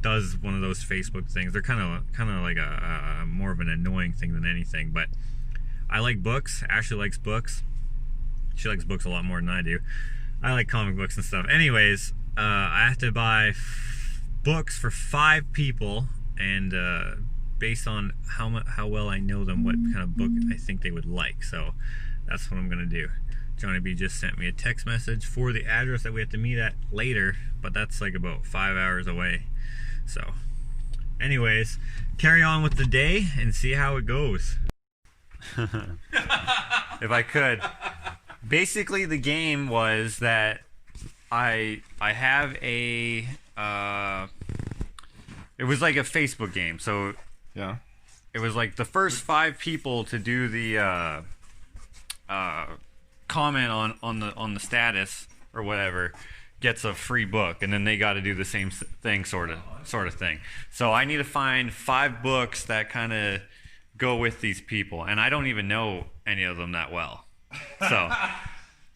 does one of those Facebook things. They're kind of like a more of an annoying thing than anything. But I like books. Ashley likes books. She likes books a lot more than I do. I like comic books and stuff. Anyways, I have to buy books for 5 people, and based on how well I know them, what kind of book I think they would like. So that's what I'm gonna do. Jonny B just sent me a text message for the address that we have to meet at later, but that's like about 5 hours away. So anyways, carry on with the day and see how it goes. If I could. Basically the game was that I have a it was like a Facebook game. So Yeah. it was like the first 5 people to do the comment on the status or whatever gets a free book, and then they got to do the same thing, sort of thing. So I need to find 5 books that kind of go with these people, and I don't even know any of them that well. So,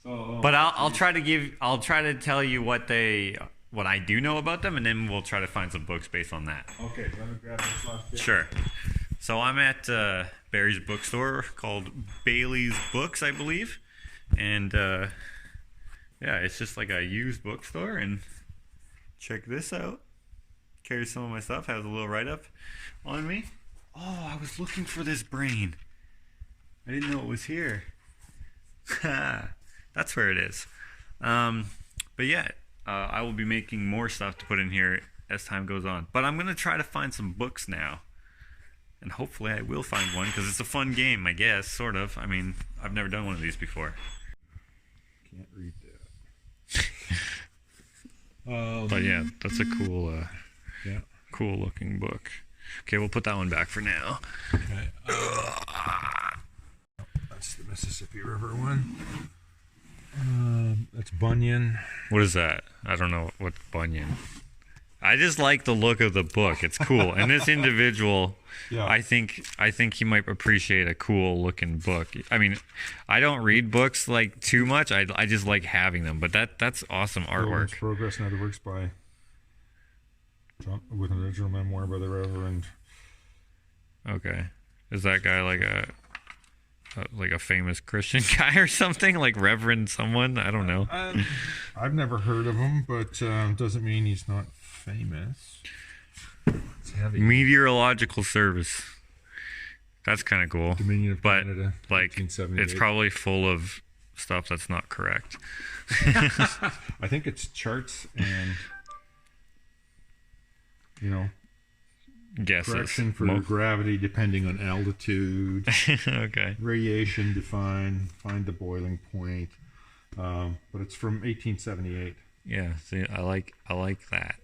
but I'll try to tell you what I do know about them, and then we'll try to find some books based on that. Okay, let me grab this last bit. Sure. So I'm at Barry's bookstore called Bailey's Books, I believe. And yeah, it's just like a used bookstore. And check this out. Carries some of my stuff. Has a little write-up on me. Oh, I was looking for this brain. I didn't know it was here. That's where it is. But yeah, I will be making more stuff to put in here as time goes on. But I'm going to try to find some books now. And hopefully I will find one, because it's a fun game, I guess, sort of. I mean, I've never done one of these before. Can't read that. But yeah, that's a cool, Yeah. cool looking book. Okay, we'll put that one back for now. Okay. That's the Mississippi River one. That's Bunyan. What is that? I don't know what Bunyan. I just like the look of the book. It's cool. And this individual, Yeah. I think he might appreciate a cool looking book. I mean, I don't read books like too much. I just like having them. But that's awesome artwork. Progress and Other Works by John, with an original memoir by the Reverend. Okay. Is that guy like a famous Christian guy or something? Like Reverend someone? I don't know. I've never heard of him, but doesn't mean he's not famous. It's heavy. Meteorological Service. That's kind of cool. Dominion of but Canada, like 1878. it's probably full of stuff that's not correct. I think it's charts and Guesses. correction for gravity depending on altitude. Okay. Radiation defined. Find the boiling point. But it's from 1878. Yeah. See, I like that.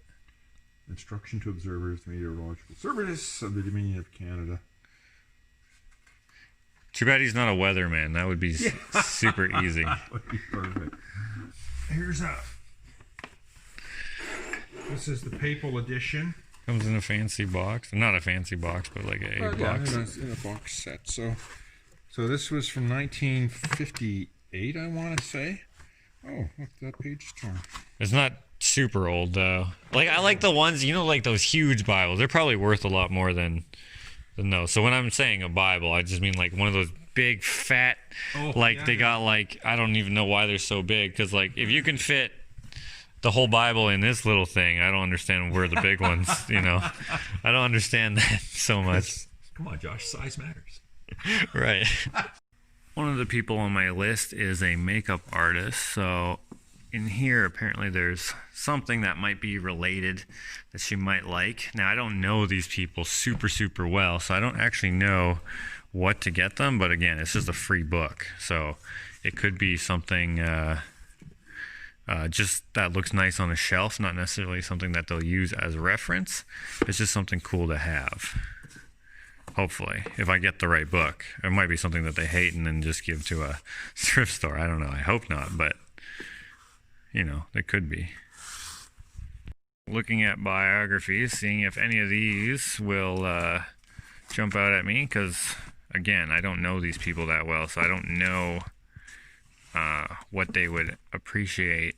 Instruction to observers, meteorological service of the Dominion of Canada. Too bad he's not a weatherman. That would be super easy. That would be perfect. Here's this is the papal edition. Comes in a fancy box. Not a fancy box, but like a box. In a box set. So this was from 1958, I want to say. Oh, look, that page is torn. It's not super old though. Like I like the ones, like those huge Bibles. They're probably worth a lot more than those. So when I'm saying a Bible, I just mean like one of those big fat, they got like, I don't even know why they're so big. Because like if you can fit the whole Bible in this little thing, I don't understand where the big ones, I don't understand that so much. Come on, Josh, size matters. Right. One of the people on my list is a makeup artist, so in here, apparently there's something that might be related that she might like. Now, I don't know these people super well, so I don't actually know what to get them, but again, it's just a free book, so it could be something just that looks nice on a shelf, not necessarily something that they'll use as a reference. It's just something cool to have. Hopefully, if I get the right book. It might be something that they hate and then just give to a thrift store. I don't know. I hope not, but you know, it could be. Looking at biographies, seeing if any of these will jump out at me, because again, I don't know these people that well, so I don't know what they would appreciate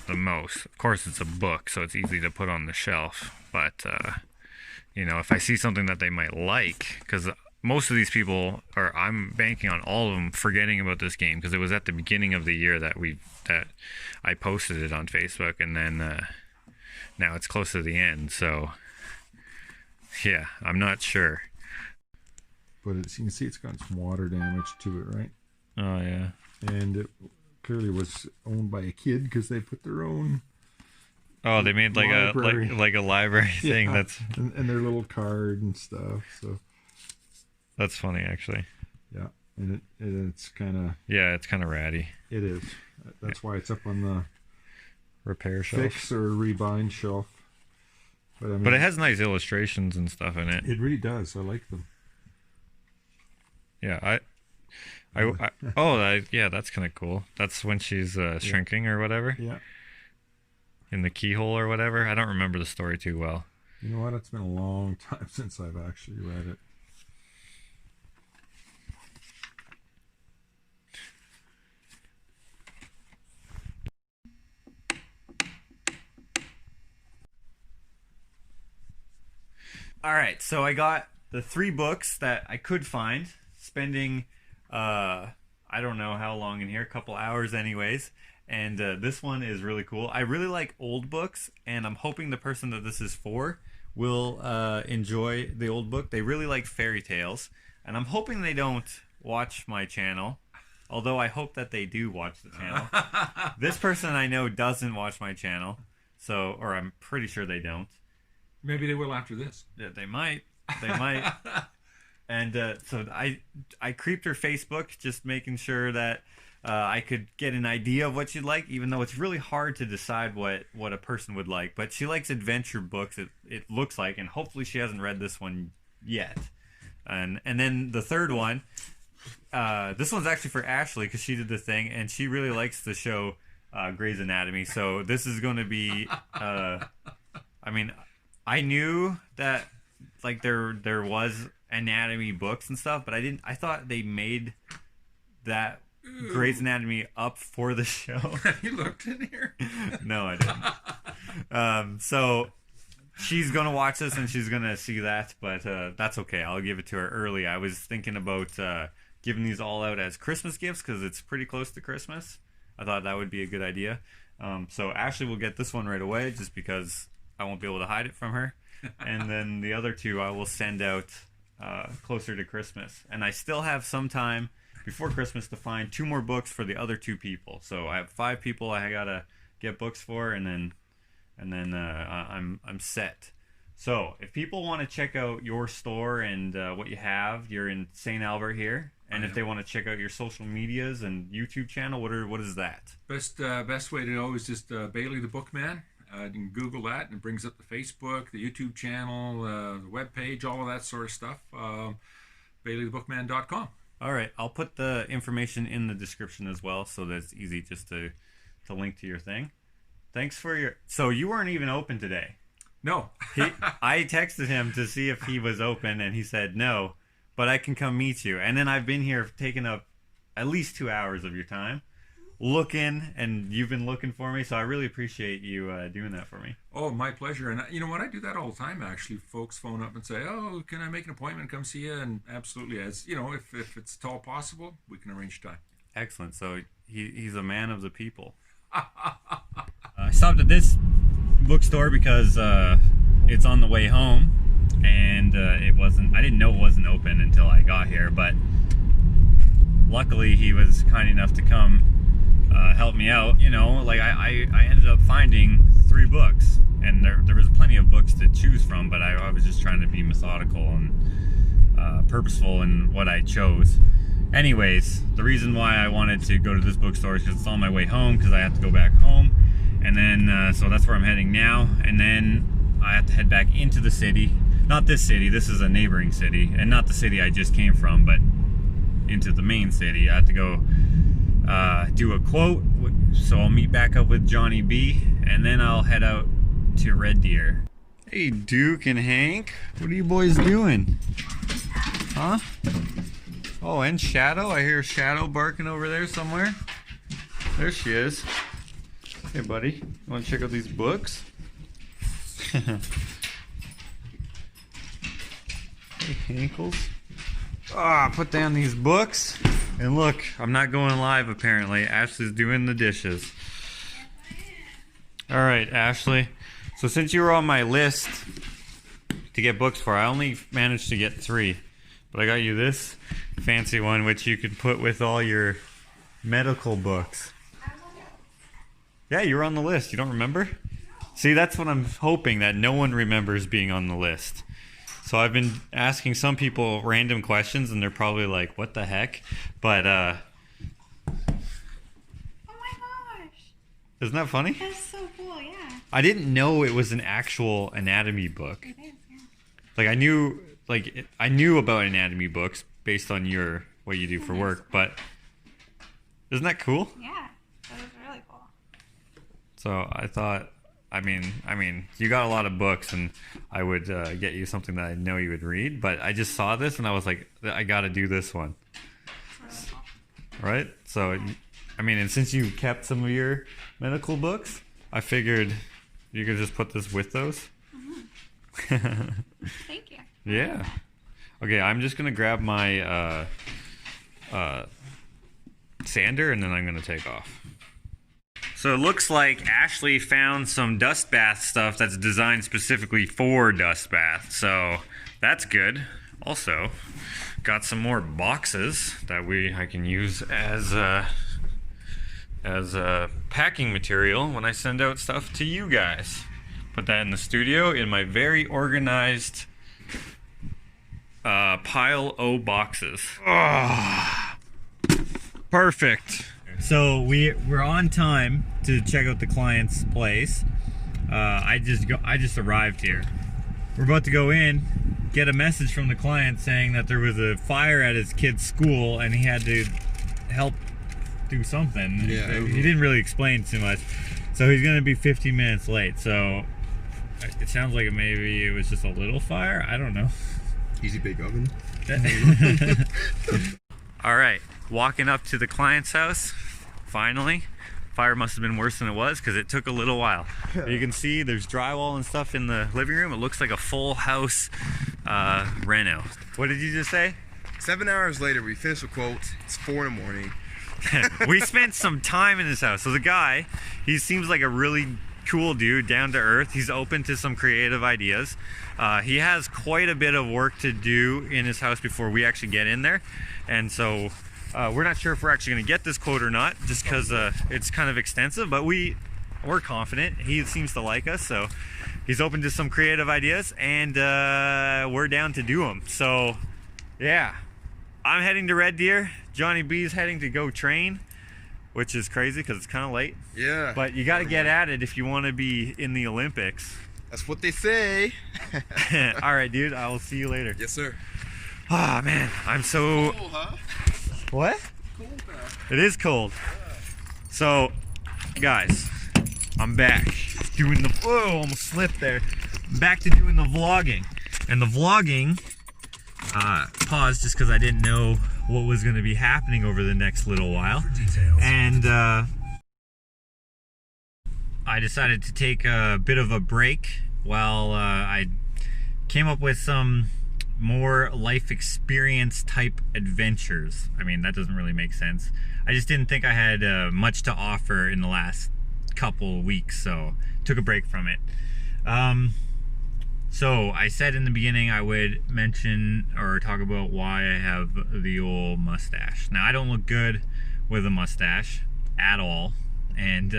the most. Of course, it's a book, so it's easy to put on the shelf, but you know, if I see something that they might like, because most of these people, or I'm banking on all of them forgetting about this game, because it was at the beginning of the year that I posted it on Facebook, and then now it's close to the end, so yeah, I'm not sure. But you can see it's got some water damage to it, right? Oh yeah. And it clearly was owned by a kid, because they put their own. Oh, they made like library. a library thing. Yeah. That's and their little card and stuff. So that's funny, actually. Yeah, and it's kind of. Yeah, it's kind of ratty. It is. That's why it's up on the repair shelf, fix or rebind shelf. But I mean, but it has nice illustrations and stuff in it. It really does. I like them. Yeah, yeah, that's kind of cool. That's when she's shrinking or whatever. Yeah. In the keyhole or whatever. I don't remember the story too well. You know what? It's been a long time since I've actually read it. All right, so I got the 3 books that I could find, spending I don't know how long in here, a couple hours anyways. And this one is really cool. I really like old books, and I'm hoping the person that this is for will enjoy the old book. They really like fairy tales, and I'm hoping they don't watch my channel, although I hope that they do watch the channel. This person I know doesn't watch my channel, so, or I'm pretty sure they don't. Maybe they will after this. Yeah, they might. They might. And so I creeped her Facebook, just making sure that I could get an idea of what she'd like, even though it's really hard to decide what a person would like. But she likes adventure books, it looks like, and hopefully she hasn't read this one yet. And then the third one, this one's actually for Ashley, because she did the thing, and she really likes the show Grey's Anatomy. So this is going to be, I mean, I knew that like there was anatomy books and stuff, but I thought they made that Grey's Anatomy up for the show. You looked in here? No, I didn't. So she's gonna watch this and she's gonna see that, but that's okay. I'll give it to her early. I was thinking about giving these all out as Christmas gifts, because it's pretty close to Christmas. I thought that would be a good idea. So Ashley will get this one right away, just because I won't be able to hide it from her. And then the other 2 I will send out closer to Christmas. And I still have some time before Christmas to find 2 more books for the other 2 people. So I have 5 people I gotta get books for, and then I'm set. So if people want to check out your store and what you have, you're in St. Albert here. And if they want to check out your social medias and YouTube channel, what is that? Best way to know is just Bailey the Bookman. You can Google that, and it brings up the Facebook, the YouTube channel, the webpage, all of that sort of stuff. BaileyTheBookman.com. All right, I'll put the information in the description as well, so that it's easy just to link to your thing. Thanks for your. So you weren't even open today. No. I texted him to see if he was open, and he said no, but I can come meet you. And then I've been here taking up at least 2 hours of your time, looking, and you've been looking for me, so I really appreciate you doing that for me. Oh, my pleasure. And you know what, I do that all the time, actually. Folks phone up and say, oh, can I make an appointment, come see you? And absolutely, as you know, if it's at all possible, we can arrange time. Excellent. So he's a man of the people. I stopped at this bookstore because it's on the way home, and I didn't know it wasn't open until I got here, but luckily he was kind enough to come help me out. You know, like I ended up finding 3 books, and there was plenty of books to choose from, but I was just trying to be methodical and purposeful in what I chose. Anyways, the reason why I wanted to go to this bookstore is because it's on my way home, because I have to go back home, and then so that's where I'm heading now, and then I have to head back into the city. Not this city, this is a neighboring city, and not the city I just came from, but into the main city. I have to go do a quote, so I'll meet back up with Jonny B, and then I'll head out to Red Deer. Hey Duke and Hank, what are you boys doing? Huh? Oh, and Shadow, I hear Shadow barking over there somewhere. There she is. Hey buddy, you want to check out these books? Hey Hankles. Ah, put down these books. And look, I'm not going live apparently. Ashley's doing the dishes. Alright, Ashley. So since you were on my list to get books for, I only managed to get 3. But I got you this fancy one, which you could put with all your medical books. Yeah, you were on the list. You don't remember? See, that's what I'm hoping, that no one remembers being on the list. So I've been asking some people random questions, and they're probably like, what the heck? But, oh my gosh. Isn't that funny? That's so cool, yeah. I didn't know it was an actual anatomy book. It is, yeah. Like, I knew about anatomy books based on what you do for work, but isn't that cool? Yeah, that was really cool. So I thought, I mean, you got a lot of books, and I would get you something that I know you would read, but I just saw this, and I was like, I gotta do this one. Really cool. Right? So, I mean, and since you kept some of your medical books, I figured you could just put this with those. Mm-hmm. Thank you. Yeah. Okay, I'm just gonna grab my sander, and then I'm gonna take off. So it looks like Ashley found some dust bath stuff that's designed specifically for dust bath, so that's good. Also, got some more boxes that I can use as packing material when I send out stuff to you guys. Put that in the studio in my very organized pile O boxes. Oh, perfect. So we're on time to check out the client's place. I just arrived here. We're about to go in, get a message from the client saying that there was a fire at his kid's school and he had to help do something. Yeah. He didn't really explain too much. So he's gonna be 15 minutes late. So it sounds like maybe it was just a little fire. I don't know. Easy bake oven. All right, walking up to the client's house. Finally, fire must have been worse than it was because it took a little while. You can see there's drywall and stuff in the living room. It looks like a full house reno. What did you just say? 7 hours later, we finished the quotes. It's 4 in the morning. We spent some time in his house. So the guy, he seems like a really cool dude, down to earth. He's open to some creative ideas. He has quite a bit of work to do in his house before we actually get in there. And so we're not sure if we're actually going to get this quote or not, just because it's kind of extensive, but we're confident. He seems to like us, so he's open to some creative ideas, and we're down to do them. So yeah, I'm heading to Red Deer. Jonny B's heading to go train, which is crazy because it's kind of late. Yeah. But you got to get at it if you want to be in the Olympics. That's what they say. All right, dude. I will see you later. Yes, sir. Ah, oh, man. I'm so... Cool, huh? What? Cold now. It is cold. So, guys, I'm back doing the... Whoa, almost slipped there. I'm back to doing the vlogging. And the vlogging paused just because I didn't know what was going to be happening over the next little while. And I decided to take a bit of a break while I came up with some more life experience type adventures. I mean, that doesn't really make sense. I just didn't think I had much to offer in the last couple weeks, so took a break from it. So I said in the beginning I would mention or talk about why I have the old mustache. Now, I don't look good with a mustache. at all, and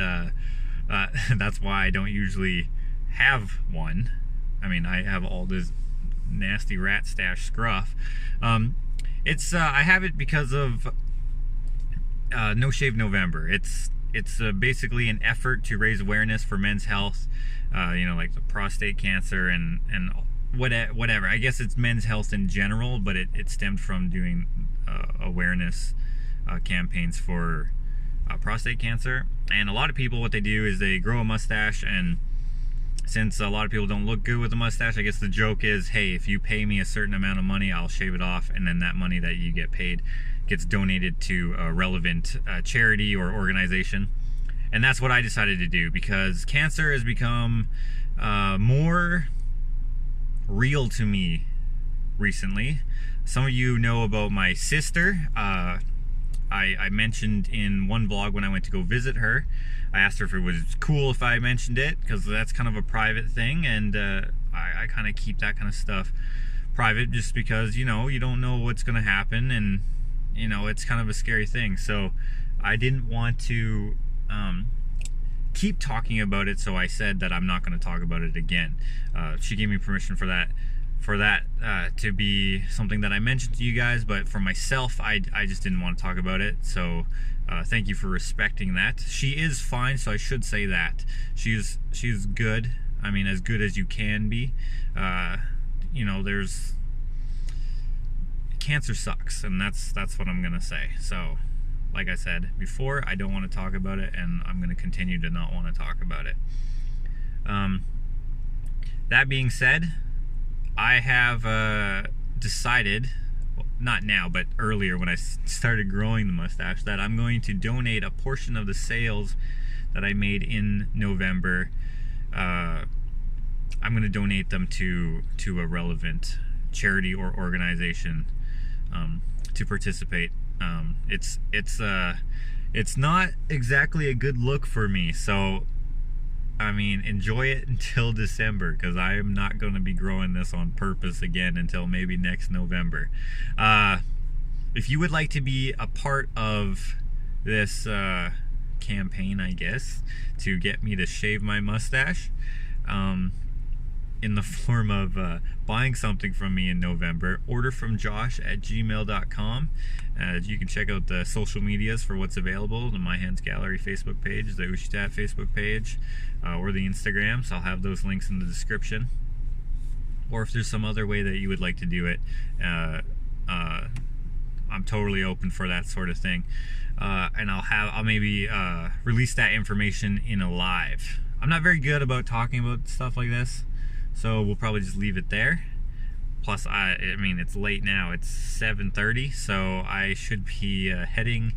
that's why I don't usually have one. I mean, I have all this nasty rat stash scruff. I have it because of No Shave November. It's basically an effort to raise awareness for men's health, like the prostate cancer and whatever. I guess it's men's health in general, but it stemmed from doing awareness campaigns for prostate cancer. And a lot of people, what they do is they grow a mustache, and since a lot of people don't look good with a mustache, I guess the joke is, hey, if you pay me a certain amount of money, I'll shave it off, and then that money that you get paid gets donated to a relevant charity or organization. And that's what I decided to do, because cancer has become more real to me recently. Some of you know about my sister. I mentioned in one vlog when I went to go visit her, I asked her if it was cool if I mentioned it, because that's kind of a private thing, and I kind of keep that kind of stuff private just because, you don't know what's going to happen, and, it's kind of a scary thing. So I didn't want to keep talking about it, so I said that I'm not going to talk about it again. She gave me permission for that to be something that I mentioned to you guys, but for myself, I just didn't want to talk about it. So thank you for respecting that. She is fine, so I should say that she's good. I mean, as good as you can be. There's cancer sucks, and that's what I'm gonna say. So like I said before, I don't want to talk about it, and I'm going to continue to not want to talk about it. That being said, I have decided, well, not now, but earlier when I started growing the mustache, that I'm going to donate a portion of the sales that I made in November. I'm going to donate them to a relevant charity or organization to participate. It's not exactly a good look for me, so I mean, enjoy it until December, because I am not going to be growing this on purpose again until maybe next November. If you would like to be a part of this campaign, I guess, to get me to shave my mustache, in the form of buying something from me in November, orderfromjosh@gmail.com. You can check out the social medias for what's available, the My Hands Gallery Facebook page, the Ushitat Facebook page, or the Instagrams. I'll have those links in the description. Or if there's some other way that you would like to do it, I'm totally open for that sort of thing. And I'll maybe release that information in a live. I'm not very good about talking about stuff like this, so we'll probably just leave it there. Plus, I mean, it's late now. It's 7:30, so I should be heading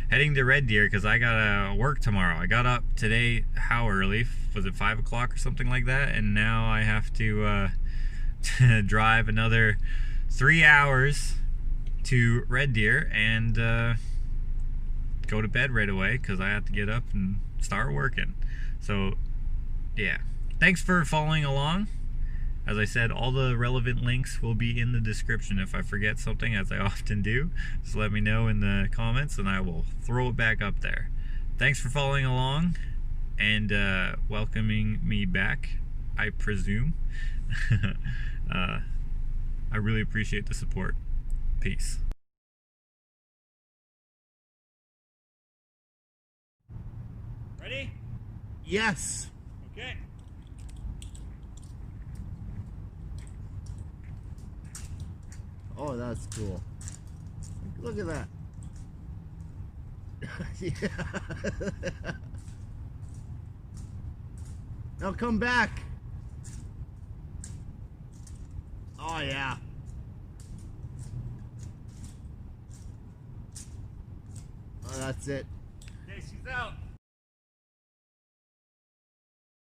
to Red Deer, because I gotta work tomorrow. I got up today, how early? Was it 5 o'clock or something like that? And now I have to drive another 3 hours to Red Deer and go to bed right away, because I have to get up and start working. So yeah, thanks for following along. As I said, all the relevant links will be in the description. If I forget something, as I often do, just let me know in the comments and I will throw it back up there. Thanks for following along and welcoming me back, I presume. I really appreciate the support. Peace. Ready? Yes. Okay. Oh, that's cool. Look at that. Yeah. Now come back. Oh, yeah. Oh, that's it. Okay, she's out.